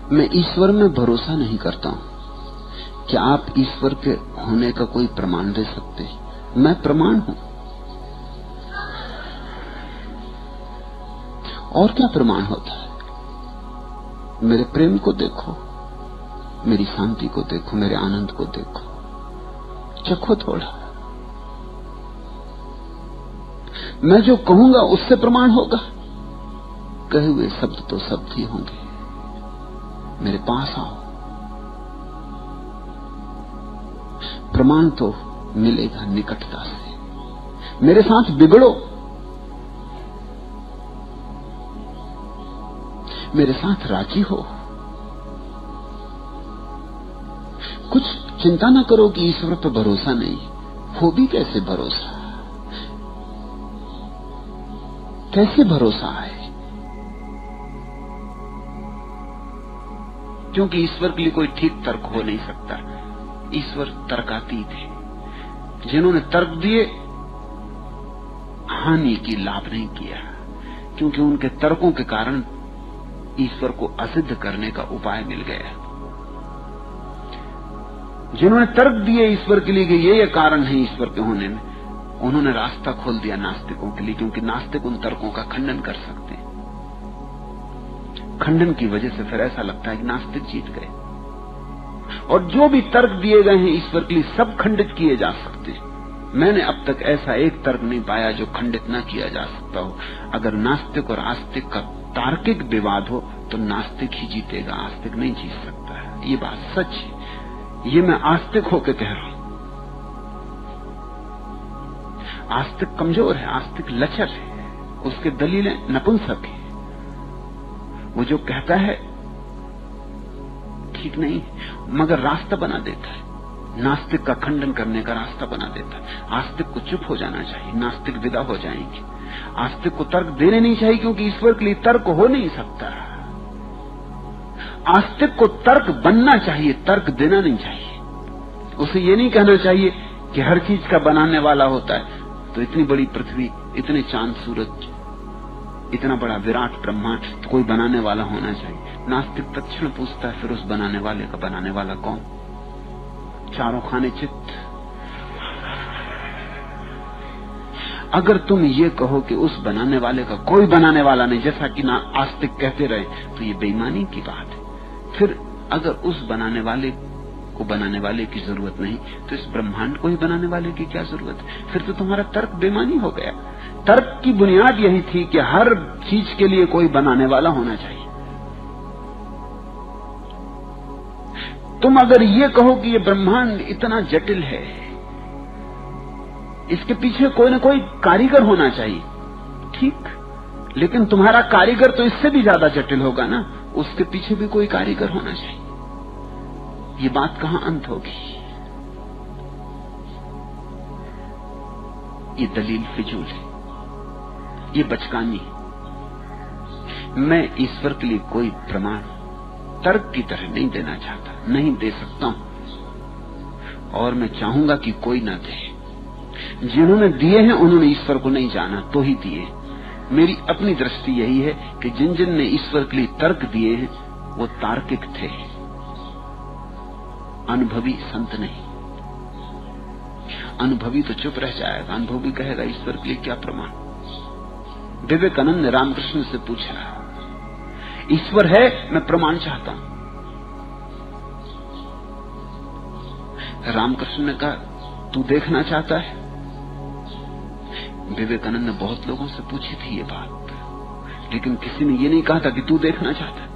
मैं ईश्वर में भरोसा नहीं करता हूं। क्या आप ईश्वर के होने का कोई प्रमाण दे सकते हैं? मैं प्रमाण हूं। और क्या प्रमाण होता है? मेरे प्रेम को देखो, मेरी शांति को देखो, मेरे आनंद को देखो, चखो थोड़ा। मैं जो कहूंगा उससे प्रमाण होगा। कहे हुए शब्द तो शब्द ही होंगे। मेरे पास आओ, प्रमाण तो मिलेगा निकटता से। मेरे साथ बिगड़ो, मेरे साथ राजी हो। कुछ चिंता ना करो कि ईश्वर पर भरोसा नहीं। हो भी कैसे भरोसा? कैसे भरोसा है? क्योंकि ईश्वर के लिए कोई ठीक तर्क हो नहीं सकता। ईश्वर तर्कातीत है। जिन्होंने तर्क दिए हानि की, लाभ नहीं किया, क्योंकि उनके तर्कों के कारण ईश्वर को असिद्ध करने का उपाय मिल गया। जिन्होंने तर्क दिए ईश्वर के लिए कि ये कारण है ईश्वर के होने में, उन्होंने रास्ता खोल दिया नास्तिकों के लिए, क्योंकि नास्तिक उन तर्कों का खंडन कर सकते हैं। खंडन की वजह से फिर ऐसा लगता है कि नास्तिक जीत गए। और जो भी तर्क दिए गए हैं ईश्वर के लिए, सब खंडित किए जा सकते हैं। मैंने अब तक ऐसा एक तर्क नहीं पाया जो खंडित न किया जा सकता हो। अगर नास्तिक और आस्तिक का तार्किक विवाद हो तो नास्तिक ही जीतेगा, आस्तिक नहीं जीत सकता है। ये बात सच है। ये मैं आस्तिक होकर कह रहा हूं। आस्तिक कमजोर है, आस्तिक लचर है, उसके दलीलें नपुंसक है। वो जो कहता है ठीक नहीं मगर रास्ता बना देता है। नास्तिक का खंडन करने का रास्ता बना देता है। आस्तिक को चुप हो जाना चाहिए, नास्तिक विदा हो जाएंगे। आस्तिक को तर्क देने नहीं चाहिए, क्योंकि ईश्वर के लिए तर्क हो नहीं सकता। आस्तिक को तर्क बनना चाहिए, तर्क देना नहीं चाहिए। उसे ये नहीं कहना चाहिए कि हर चीज का बनाने वाला होता है, तो इतनी बड़ी पृथ्वी, इतने चांद सूरज, इतना बड़ा विराट ब्रह्मांड, तो कोई बनाने वाला होना चाहिए। नास्तिक तत्क्षण पूछता है फिर उस बनाने वाले का बनाने वाला कौन? चारों खाने चित्त। अगर तुम ये कहो कि उस बनाने वाले का कोई बनाने वाला नहीं, जैसा कि आस्तिक कहते रहे, तो ये बेईमानी की बात है। फिर अगर उस बनाने वाले को बनाने वाले की जरूरत नहीं, तो इस ब्रह्मांड को ही बनाने वाले की क्या जरूरत है? फिर तो तुम्हारा तर्क बेईमानी हो गया। तर्क की बुनियाद यही थी कि हर चीज के लिए कोई बनाने वाला होना चाहिए। तुम अगर ये कहो कि ये ब्रह्मांड इतना जटिल है, इसके पीछे कोई ना कोई कारीगर होना चाहिए, ठीक, लेकिन तुम्हारा कारीगर तो इससे भी ज्यादा जटिल होगा ना, उसके पीछे भी कोई कारीगर होना चाहिए। ये बात कहां अंत होगी? ये दलील फिजूल है, ये बचकानी। मैं ईश्वर के लिए कोई प्रमाण तर्क की तरह नहीं देना चाहता, नहीं दे सकता हूं, और मैं चाहूंगा कि कोई ना दे। जिन्होंने दिए हैं उन्होंने ईश्वर को नहीं जाना, तो ही दिए। मेरी अपनी दृष्टि यही है कि जिन जिन ने ईश्वर के लिए तर्क दिए हैं वो तार्किक थे, अनुभवी संत नहीं। अनुभवी तो चुप रह जाएगा, अनुभवी कहेगा ईश्वर के लिए क्या प्रमाण। विवेकानंद ने रामकृष्ण से पूछा, ईश्वर है, मैं प्रमाण चाहता हूं। रामकृष्ण ने कहा, तू देखना चाहता है? विवेकानंद ने बहुत लोगों से पूछी थी ये बात, लेकिन किसी ने ये नहीं कहा था कि तू देखना चाहता है।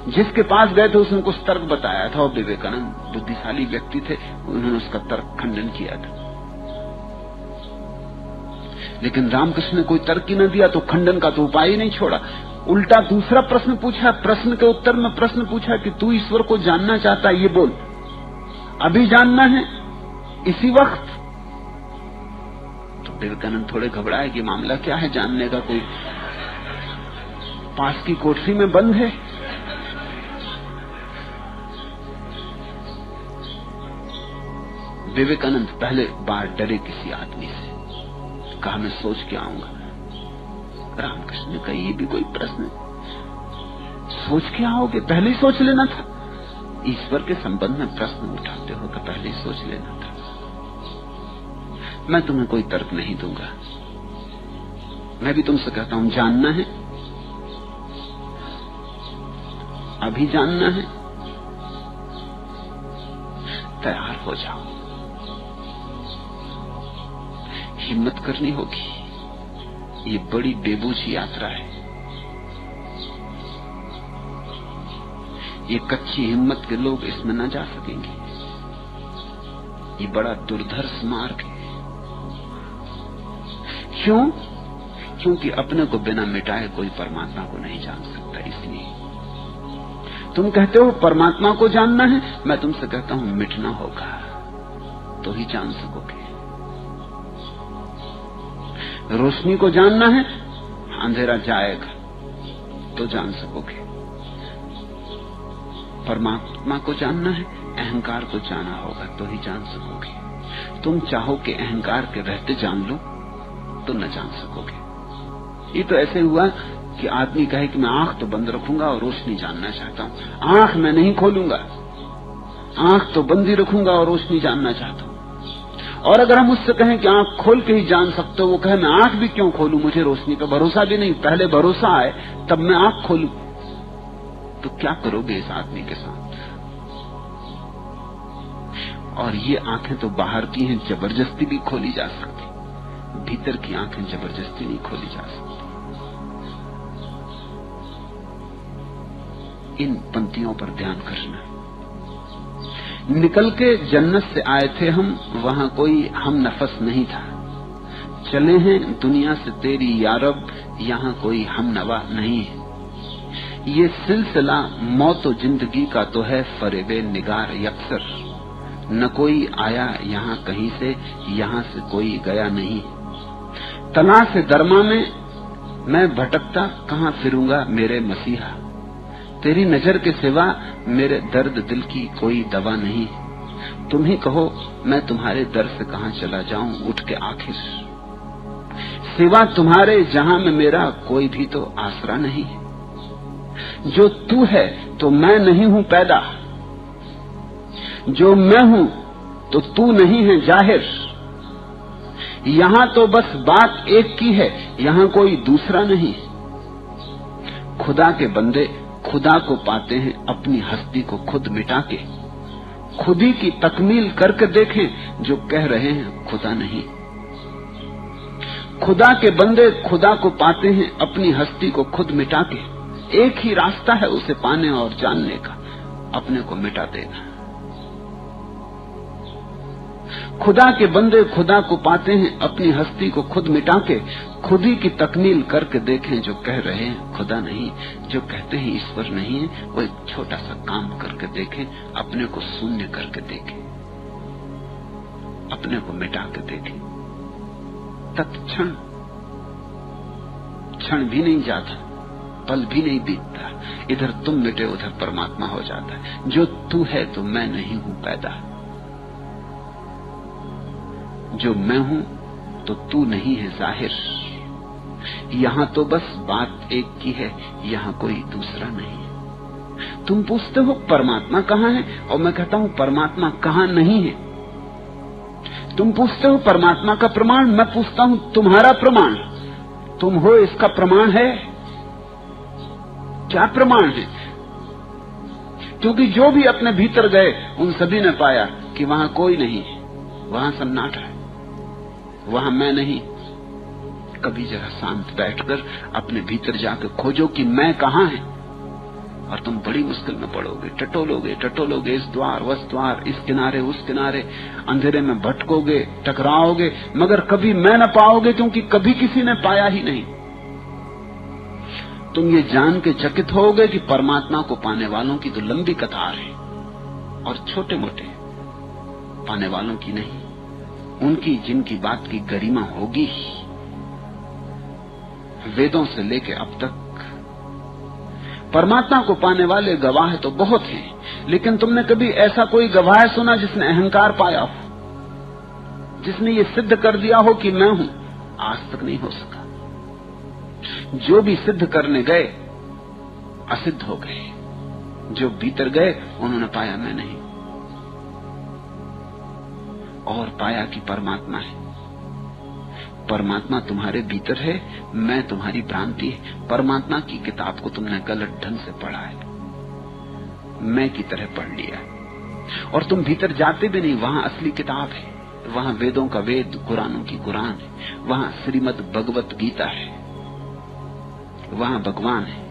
जिसके पास गए थे उसने कुछ तर्क बताया था, और विवेकानंद बुद्धिशाली व्यक्ति थे, उन्होंने उसका तर्क खंडन किया था। लेकिन रामकृष्ण ने कोई तर्क ही न दिया, तो खंडन का तो उपाय ही नहीं छोड़ा। उल्टा दूसरा प्रश्न पूछा, प्रश्न के उत्तर में प्रश्न पूछा कि तू ईश्वर को जानना चाहता है, ये बोल, अभी जानना है, इसी वक्त? तो विवेकानंद थोड़े घबराए कि मामला क्या है, जानने का कोई पास की कोठरी में बंद है? विवेकानंद पहले बार डरे किसी आदमी से, कहा मैं सोच के आऊंगा। रामकृष्ण ने कहा, ये भी कोई प्रश्न? सोच के आओगे? पहले ही सोच लेना था। ईश्वर के संबंध में प्रश्न उठाते हो तो पहले ही सोच लेना था। मैं तुम्हें कोई तर्क नहीं दूंगा। मैं भी तुमसे कहता हूं, जानना है, अभी जानना है, तैयार हो जाओ। हिम्मत करनी होगी। ये बड़ी बेबूझी यात्रा है। ये कच्ची हिम्मत के लोग इसमें न जा सकेंगे। ये बड़ा दुर्धर्ष मार्ग है। क्यों? क्योंकि अपने को बिना मिटाए कोई परमात्मा को नहीं जान सकता। इसलिए तुम कहते हो परमात्मा को जानना है, मैं तुमसे कहता हूं मिटना होगा तो ही जान सकोगे। रोशनी को जानना है, अंधेरा जाएगा तो जान सकोगे। परमात्मा को जानना है, अहंकार को जाना होगा तो ही जान सकोगे। तुम चाहो कि अहंकार के रहते जान लो तो न जान सकोगे। ये तो ऐसे हुआ कि आदमी कहे कि मैं आंख तो बंद रखूंगा और रोशनी जानना चाहता हूं। आंख मैं नहीं खोलूंगा, आंख तो बंद ही रखूंगा और रोशनी जानना चाहता हूं। और अगर हम उससे कहें कि आंख खोल के ही जान सकते हो, वो कहे मैं आंख भी क्यों खोलूं, मुझे रोशनी पे भरोसा भी नहीं, पहले भरोसा आए तब मैं आंख खोलूं। तो क्या करोगे इस आदमी के साथ? और ये आंखें तो बाहर की हैं, जबरदस्ती भी खोली जा सकती, भीतर की आंखें जबरदस्ती नहीं खोली जा सकती। इन पंक्तियों पर ध्यान करना। निकल के जन्नत से आए थे हम, वहां कोई हम नफस नहीं था। चले हैं दुनिया से तेरी यारब, यहां कोई हम नवा नहीं है। ये सिलसिला मौत और जिंदगी का तो है फरेबे निगार यकसर। न कोई आया यहां कहीं से, यहां से कोई गया नहीं। तलाश दरमा में मैं भटकता कहां फिरूंगा मेरे मसीहा। तेरी नजर के सिवा मेरे दर्द दिल की कोई दवा नहीं। तुम ही कहो मैं तुम्हारे दर से कहां चला जाऊं उठ के आखिर। सिवा तुम्हारे जहां में मेरा कोई भी तो आसरा नहीं। जो तू है तो मैं नहीं हूं पैदा, जो मैं हूं तो तू नहीं है जाहिर। यहां तो बस बात एक की है, यहां कोई दूसरा नहीं। खुदा के बंदे खुदा को पाते हैं अपनी हस्ती को खुद मिटा के। खुद ही की तकमील करके देखें जो कह रहे हैं खुदा नहीं। खुदा के बंदे खुदा को पाते हैं अपनी हस्ती को खुद मिटा के। एक ही रास्ता है उसे पाने और जानने का, अपने को मिटा देना। खुदा के बंदे खुदा को पाते हैं अपनी हस्ती को खुद मिटा के। खुद ही की तकमील करके देखें जो कह रहे हैं खुदा नहीं। जो कहते हैं ईश्वर नहीं है, वो एक छोटा सा काम करके देखें, अपने को शून्य करके देखें, अपने को मिटा के देखें। तत्क्षण क्षण भी नहीं जाता, पल भी नहीं बीतता, इधर तुम मिटे उधर परमात्मा हो जाता है। जो तू है तो मैं नहीं हूं पैदा, जो मैं हूं तो तू नहीं है जाहिर। यहां तो बस बात एक की है, यहां कोई दूसरा नहीं। तुम पूछते हो परमात्मा कहां है, और मैं कहता हूं परमात्मा कहां नहीं है। तुम पूछते हो परमात्मा का प्रमाण, मैं पूछता हूं तुम्हारा प्रमाण। तुम हो इसका प्रमाण है? क्या प्रमाण है? क्योंकि जो भी अपने भीतर गए उन सभी ने पाया कि वहां कोई नहीं है, वहां सन्नाटा है, वहां मैं नहीं। कभी जरा शांत बैठकर अपने भीतर जाकर खोजो कि मैं कहां है, और तुम बड़ी मुश्किल में पड़ोगे। टटोलोगे इस द्वार उस द्वार, इस किनारे उस किनारे, अंधेरे में भटकोगे, टकराओगे, मगर कभी मैं न पाओगे, क्योंकि कभी किसी ने पाया ही नहीं। तुम ये जान के चकित होगे कि परमात्मा को पाने वालों की तो लंबी कतार है, और छोटे मोटे पाने वालों की नहीं, उनकी जिनकी बात की गरिमा होगी। वेदों से लेके अब तक परमात्मा को पाने वाले गवाह तो बहुत हैं, लेकिन तुमने कभी ऐसा कोई गवाह सुना जिसने अहंकार पाया हो, जिसने ये सिद्ध कर दिया हो कि मैं हूं? आज तक नहीं हो सका। जो भी सिद्ध करने गए असिद्ध हो गए। जो भीतर गए उन्होंने पाया मैं नहीं, और पाया कि परमात्मा है। परमात्मा तुम्हारे भीतर है, मैं तुम्हारी भ्रांति है। परमात्मा की किताब को तुमने गलत ढंग से पढ़ा है, मैं की तरह पढ़ लिया, और तुम भीतर जाते भी नहीं। वहां असली किताब है, वहां वेदों का वेद, कुरानों की कुरान है, वहां श्रीमद् भगवत गीता है, वहां भगवान है।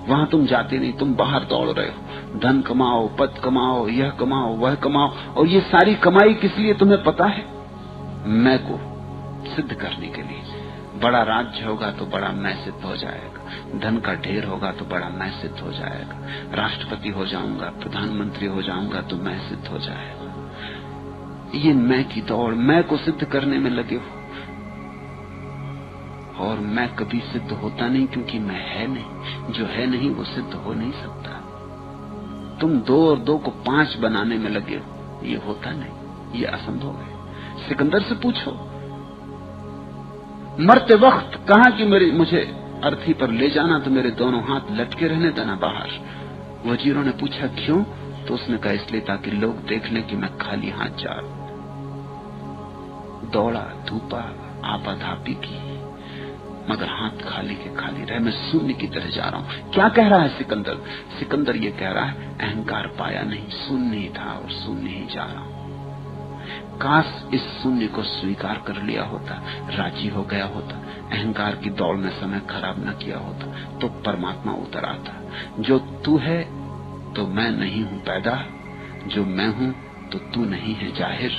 वहां तुम जाते नहीं, तुम बाहर दौड़ रहे हो। धन कमाओ, पद कमाओ, यह कमाओ, वह कमाओ, और ये सारी कमाई किस लिए तुम्हें पता है? मैं को सिद्ध करने के लिए। बड़ा राज्य होगा तो बड़ा मैं सिद्ध हो जाएगा, धन का ढेर होगा तो बड़ा मैं सिद्ध हो जाएगा, राष्ट्रपति हो जाऊंगा, प्रधानमंत्री हो जाऊंगा तो मैं सिद्ध हो जाएगा। ये मैं की दौड़, मैं को सिद्ध करने में लगे हो, और मैं कभी सिद्ध होता नहीं, क्योंकि मैं है नहीं। जो है नहीं वो सिद्ध हो नहीं सकता। तुम 2 और 2 को 5 बनाने में लगे हो, ये होता नहीं, ये असंभव है। सिकंदर से पूछो, मरते वक्त कहा कि मुझे अर्थी पर ले जाना, तो मेरे दोनों हाथ लटके रहने देना बाहर। वजीरों ने पूछा क्यों? तो उसने कहा इसलिए ताकि लोग देख लें कि मैं खाली हाथ जा रहा हूं। दौड़ा, धूपा, आपाधापी की, मगर हाथ खाली के खाली रहे। मैं शून्य की तरह जा रहा हूं। क्या कह रहा है सिकंदर? सिकंदर ये कह रहा है अहंकार पाया नहीं, शून्य ही था और शून्य ही जा रहा हूं। काश इस शून्य को स्वीकार कर लिया होता, राजी हो गया होता, अहंकार की दौड़ में समय खराब न किया होता, तो परमात्मा उतर आता। जो तू है तो मैं नहीं हूं पैदा, जो मैं हूं तो तू नहीं है जाहिर।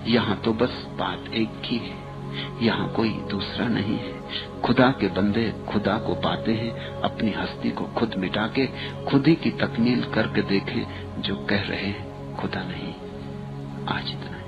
यहां तो बस बात एक की है, यहां कोई दूसरा नहीं है। खुदा के बंदे खुदा को पाते हैं, अपनी हस्ती को खुद मिटा के खुद ही की तकमील करके देखें। जो कह रहे हैं खुदा नहीं। आज इतना।